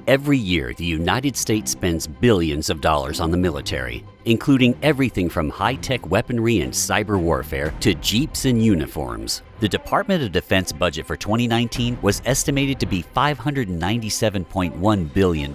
Every year, the United States spends billions of dollars on the military, including everything from high-tech weaponry and cyber warfare to jeeps and uniforms. The Department of Defense budget for 2019 was estimated to be $597.1 billion,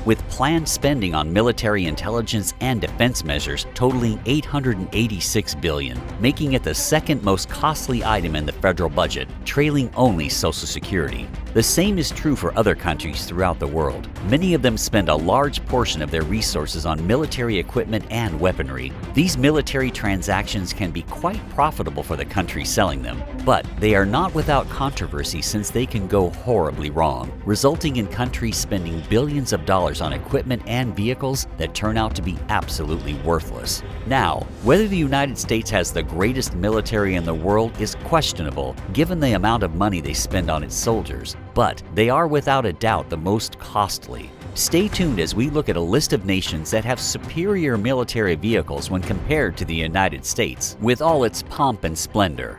with planned spending on military intelligence and defense measures totaling $886 billion, making it the second most costly item in the federal budget, trailing only Social Security. The same is true for other countries throughout the world. Many of them spend a large portion of their resources on military equipment and weaponry. These military transactions can be quite profitable for the country selling them, but they are not without controversy since they can go horribly wrong, resulting in countries spending billions of dollars on equipment and vehicles that turn out to be absolutely worthless. Now, whether the United States has the greatest military in the world is questionable, given the amount of money they spend on its soldiers, but they are without a doubt the most costly. Stay tuned as we look at a list of nations that have superior military vehicles when compared to the United States, with all its pomp and splendor.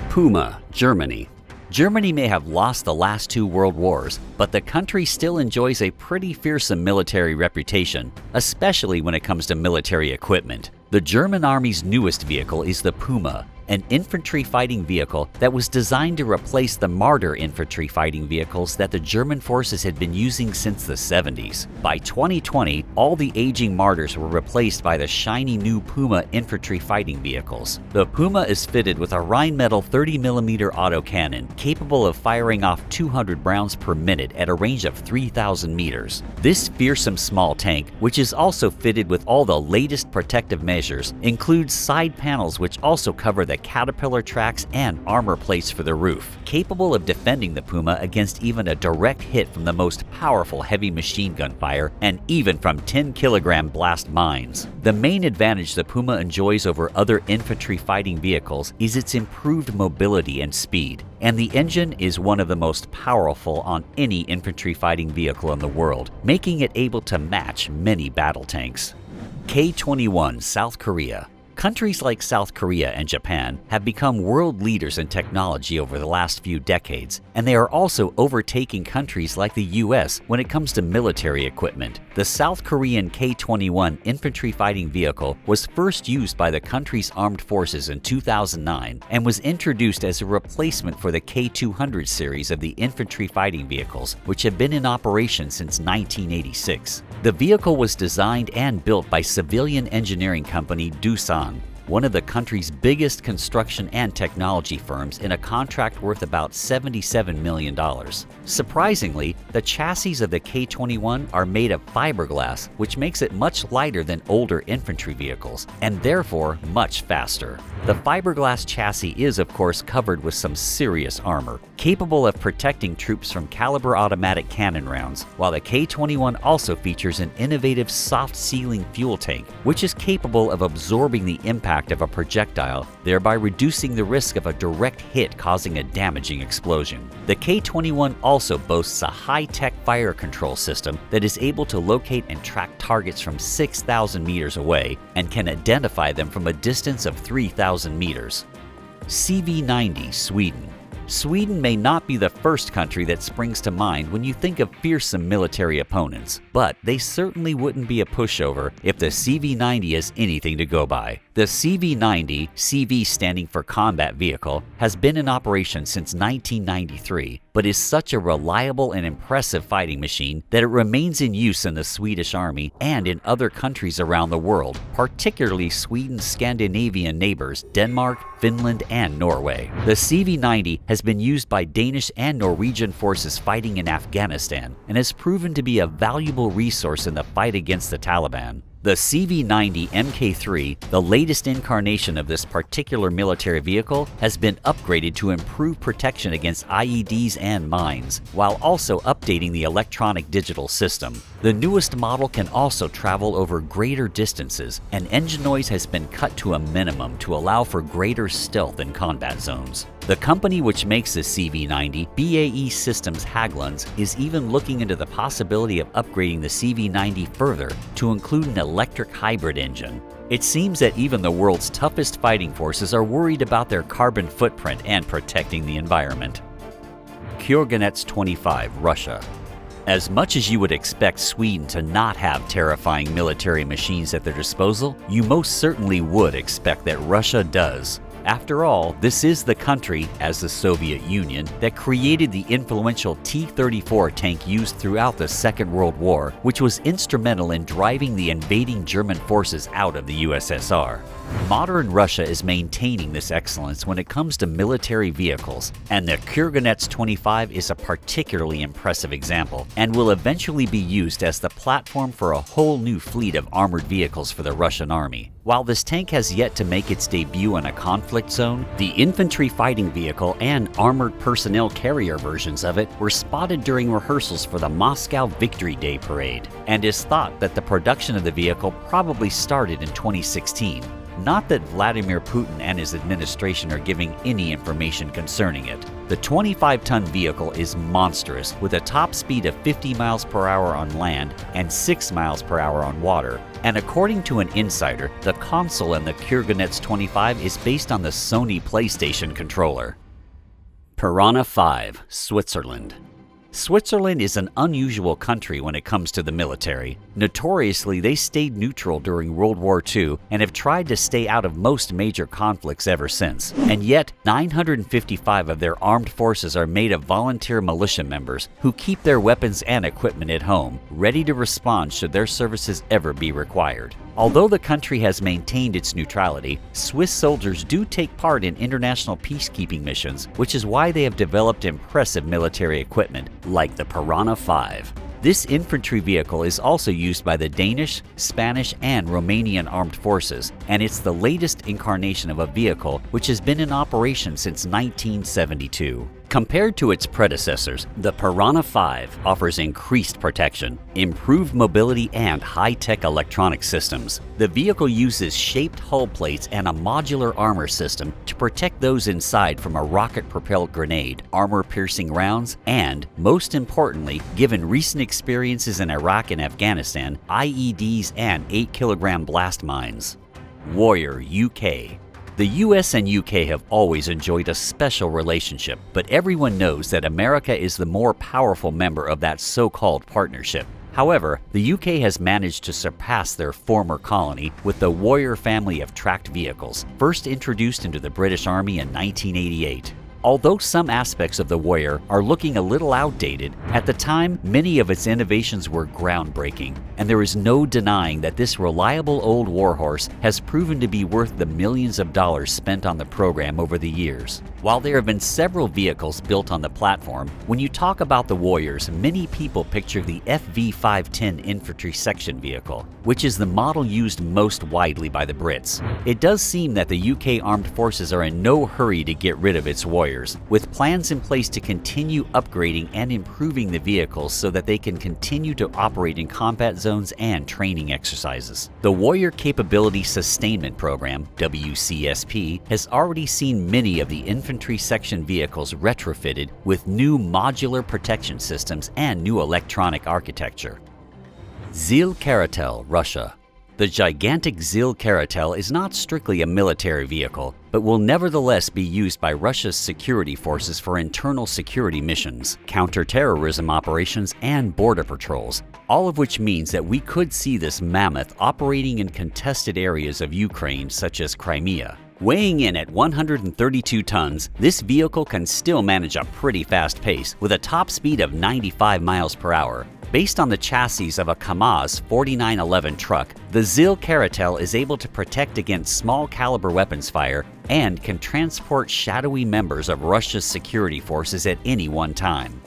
Puma, Germany. Germany may have lost the last two world wars, but the country still enjoys a pretty fearsome military reputation, especially when it comes to military equipment. The German Army's newest vehicle is the Puma, an infantry fighting vehicle that was designed to replace the Marder infantry fighting vehicles that the German forces had been using since the 70s. By 2020, all the aging Marders were replaced by the shiny new Puma infantry fighting vehicles. The Puma is fitted with a Rheinmetall 30mm autocannon, capable of firing off 200 rounds per minute at a range of 3,000 meters. This fearsome small tank, which is also fitted with all the latest protective measures, includes side panels which also cover the caterpillar tracks and armor plates for the roof, capable of defending the Puma against even a direct hit from the most powerful heavy machine gun fire and even from 10-kilogram blast mines. The main advantage the Puma enjoys over other infantry fighting vehicles is its improved mobility and speed, and the engine is one of the most powerful on any infantry fighting vehicle in the world, making it able to match many battle tanks. K-21, South Korea. Countries like South Korea and Japan have become world leaders in technology over the last few decades, and they are also overtaking countries like the US when it comes to military equipment. The South Korean K-21 infantry fighting vehicle was first used by the country's armed forces in 2009 and was introduced as a replacement for the K-200 series of the infantry fighting vehicles, which have been in operation since 1986. The vehicle was designed and built by civilian engineering company Doosan, one of the country's biggest construction and technology firms, in a contract worth about $77 million. Surprisingly, the chassis of the K-21 are made of fiberglass, which makes it much lighter than older infantry vehicles, and therefore much faster. The fiberglass chassis is, of course, covered with some serious armor, capable of protecting troops from caliber automatic cannon rounds, while the K-21 also features an innovative soft-sealing fuel tank, which is capable of absorbing the impact of a projectile, thereby reducing the risk of a direct hit causing a damaging explosion. The K-21 also boasts a high-tech fire control system that is able to locate and track targets from 6,000 meters away and can identify them from a distance of 3,000 meters. CV-90, Sweden. Sweden may not be the first country that springs to mind when you think of fearsome military opponents, but they certainly wouldn't be a pushover if the CV-90 is anything to go by. The CV-90, CV standing for combat vehicle, has been in operation since 1993, but is such a reliable and impressive fighting machine that it remains in use in the Swedish Army and in other countries around the world, particularly Sweden's Scandinavian neighbors Denmark, Finland, and Norway. The CV-90 has been used by Danish and Norwegian forces fighting in Afghanistan and has proven to be a valuable resource in the fight against the Taliban. The CV-90 Mk3, the latest incarnation of this particular military vehicle, has been upgraded to improve protection against IEDs and mines, while also updating the electronic digital system. The newest model can also travel over greater distances, and engine noise has been cut to a minimum to allow for greater stealth in combat zones. The company which makes the CV-90, BAE Systems Hägglunds, is even looking into the possibility of upgrading the CV-90 further to include an electric hybrid engine. It seems that even the world's toughest fighting forces are worried about their carbon footprint and protecting the environment. Kyrgyz 25, Russia. As much as you would expect Sweden to not have terrifying military machines at their disposal, you most certainly would expect that Russia does. After all, this is the country, as the Soviet Union, that created the influential T-34 tank used throughout the Second World War, which was instrumental in driving the invading German forces out of the USSR. Modern Russia is maintaining this excellence when it comes to military vehicles, and the Kurganets 25 is a particularly impressive example, and will eventually be used as the platform for a whole new fleet of armored vehicles for the Russian army. While this tank has yet to make its debut in a conflict zone, the infantry fighting vehicle and armored personnel carrier versions of it were spotted during rehearsals for the Moscow Victory Day parade, and is thought that the production of the vehicle probably started in 2016. Not that Vladimir Putin and his administration are giving any information concerning it. The 25-ton vehicle is monstrous, with a top speed of 50 miles per hour on land and 6 miles per hour on water. And according to an insider, the console in the Kurganets 25 is based on the Sony PlayStation controller. Piranha 5, Switzerland. Switzerland is an unusual country when it comes to the military. Notoriously, they stayed neutral during World War II and have tried to stay out of most major conflicts ever since. And yet, 955 of their armed forces are made of volunteer militia members who keep their weapons and equipment at home, ready to respond should their services ever be required. Although the country has maintained its neutrality, Swiss soldiers do take part in international peacekeeping missions, which is why they have developed impressive military equipment, like the Piranha 5. This infantry vehicle is also used by the Danish, Spanish, and Romanian armed forces, and it's the latest incarnation of a vehicle which has been in operation since 1972. Compared to its predecessors, the Piranha 5 offers increased protection, improved mobility, and high-tech electronic systems. The vehicle uses shaped hull plates and a modular armor system to protect those inside from a rocket-propelled grenade, armor-piercing rounds, and, most importantly, given recent experiences in Iraq and Afghanistan, IEDs and 8-kilogram blast mines. Warrior UK. The US and UK have always enjoyed a special relationship, but everyone knows that America is the more powerful member of that so-called partnership. However, the UK has managed to surpass their former colony with the Warrior family of tracked vehicles, first introduced into the British Army in 1988. Although some aspects of the Warrior are looking a little outdated, at the time many of its innovations were groundbreaking, and there is no denying that this reliable old warhorse has proven to be worth the millions of dollars spent on the program over the years. While there have been several vehicles built on the platform, when you talk about the Warriors, many people picture the FV510 infantry section vehicle, which is the model used most widely by the Brits. It does seem that the UK armed forces are in no hurry to get rid of its Warriors, with plans in place to continue upgrading and improving the vehicles so that they can continue to operate in combat zones and training exercises. The Warrior Capability Sustainment Program, WCSP, has already seen many of the infantry section vehicles retrofitted with new modular protection systems and new electronic architecture. Zil Karatel, Russia. The gigantic Zil Karatel is not strictly a military vehicle, but will nevertheless be used by Russia's security forces for internal security missions, counter-terrorism operations, and border patrols, all of which means that we could see this mammoth operating in contested areas of Ukraine such as Crimea. Weighing in at 132 tons, this vehicle can still manage a pretty fast pace with a top speed of 95 miles per hour. Based on the chassis of a Kamaz 4911 truck, the Zil Karatel is able to protect against small caliber weapons fire and can transport shadowy members of Russia's security forces at any one time.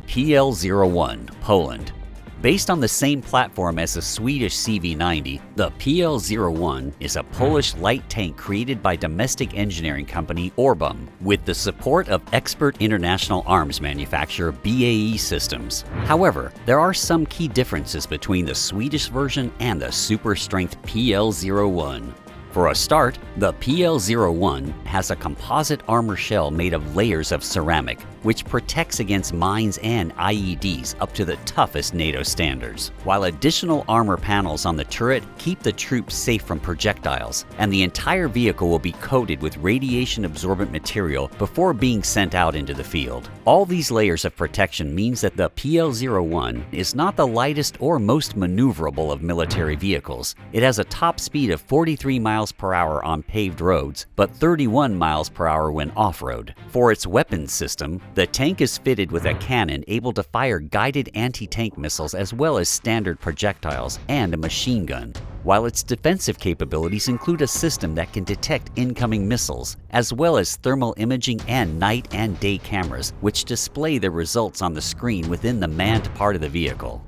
PL-01, Poland. Based on the same platform as the Swedish CV90, the PL-01 is a Polish light tank created by domestic engineering company Orbum, with the support of expert international arms manufacturer BAE Systems. However, there are some key differences between the Swedish version and the super-strength PL-01. For a start, the PL-01 has a composite armor shell made of layers of ceramic, which protects against mines and IEDs up to the toughest NATO standards, while additional armor panels on the turret keep the troops safe from projectiles, and the entire vehicle will be coated with radiation-absorbent material before being sent out into the field. All these layers of protection means that the PL-01 is not the lightest or most maneuverable of military vehicles. It has a top speed of 43 miles per hour on paved roads, but 31 miles per hour when off-road. For its weapons system, the tank is fitted with a cannon able to fire guided anti-tank missiles as well as standard projectiles and a machine gun, while its defensive capabilities include a system that can detect incoming missiles, as well as thermal imaging and night and day cameras, which display the results on the screen within the manned part of the vehicle.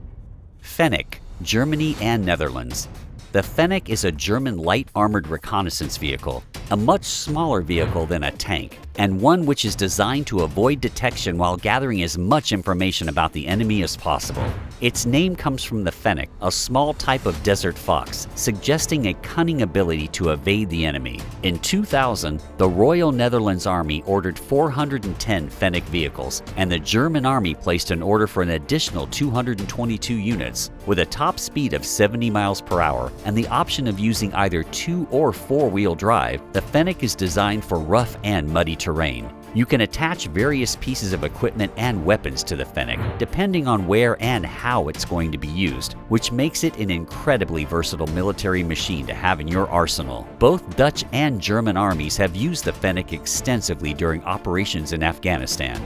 Fennec, Germany and Netherlands. The Fennec is a German light armored reconnaissance vehicle, a much smaller vehicle than a tank, and one which is designed to avoid detection while gathering as much information about the enemy as possible. Its name comes from the fennec, a small type of desert fox, suggesting a cunning ability to evade the enemy. In 2000, the Royal Netherlands Army ordered 410 fennec vehicles, and the German Army placed an order for an additional 222 units. With a top speed of 70 miles per hour and the option of using either 2- or 4-wheel drive, the fennec is designed for rough and muddy terrain. You can attach various pieces of equipment and weapons to the fennec, depending on where and how it's going to be used, which makes it an incredibly versatile military machine to have in your arsenal. Both Dutch and German armies have used the fennec extensively during operations in Afghanistan.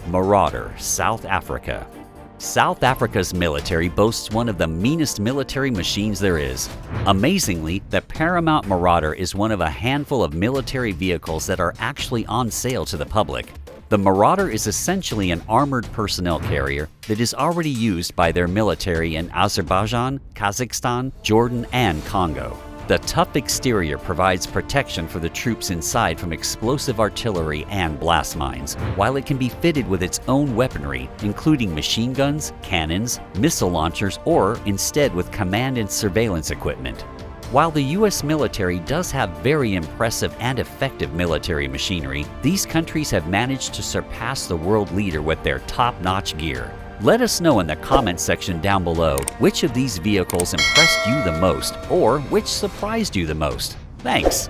Marauder, South Africa. South Africa's military boasts one of the meanest military machines there is. Amazingly, the Paramount Marauder is one of a handful of military vehicles that are actually on sale to the public. The Marauder is essentially an armored personnel carrier that is already used by their military in Azerbaijan, Kazakhstan, Jordan, and Congo. The tough exterior provides protection for the troops inside from explosive artillery and blast mines, while it can be fitted with its own weaponry, including machine guns, cannons, missile launchers, or instead with command and surveillance equipment. While the US military does have very impressive and effective military machinery, these countries have managed to surpass the world leader with their top-notch gear. Let us know in the comments section down below which of these vehicles impressed you the most or which surprised you the most. Thanks!